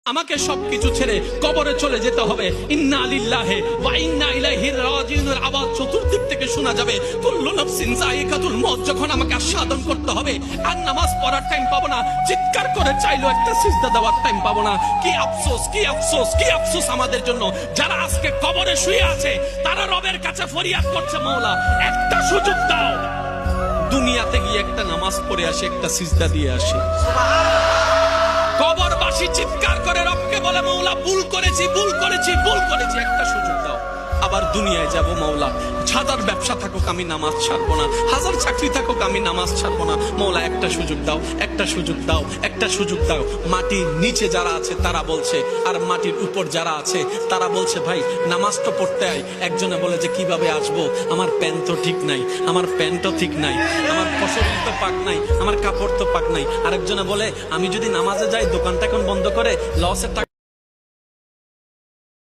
আমাকে সবকিছু ছেড়ে কবরে চলে যেতে হবে। ইন্না লিল্লাহি ওয়া ইন্না ইলাইহি রাজিউনের আওয়াজ চতুর্দিক থেকে শোনা যাবে। কুল্লু নাফসিন যায়িকাতুল মউত। যখন আমাকে আস্বাদন করতে হবে আর নামাজ পড়ার টাইম পাবো না, চিৎকার করে চাইলো একটা সিজদা দেওয়ার টাইম পাবো না। কি আফসোস, কি আফসোস, কি আফসোস আমাদের জন্য যারা আজকে কবরে শুয়ে আছে। তারা রবের কাছে ফরিয়াদ করছে, মাওলা একটা সুযোগ দাও, দুনিয়াতে গিয়ে একটা নামাজ পড়ে আসে, একটা সিজদা দিয়ে আসে। কবরবাসী চিৎকার করে রবকে বলে, মাওলা ভুল করেছি, ভুল করেছি, ভুল করেছি, একটা সুযোগ দাও। আবার দুনিয়ায় যাব, মাওলা হাজার ব্যবসা থাকুক আমি নামাজ ছাড়বো না, হাজার চাকরি থাকুক আমি নামাজ ছাড়বো না। মাওলা একটা সুযোগ দাও, একটা সুযোগ দাও, একটা সুযোগ দাও। মাটির নিচে যারা আছে তারা বলছে, আর মাটির উপর যারা আছে তারা বলছে, ভাই নামাজ তো পড়তে আয়। একজনে বলে যে কিভাবে আসবো, আমার প্যান্ট তো ঠিক নাই, আমার প্যান্টও ঠিক নাই, আমার শরীর তো পাক নাই, আমার কাপড় তো পাক নাই। আরেকজনে বলে, আমি যদি নামাজে যাই দোকানটা এখন বন্ধ করে লসের টাকা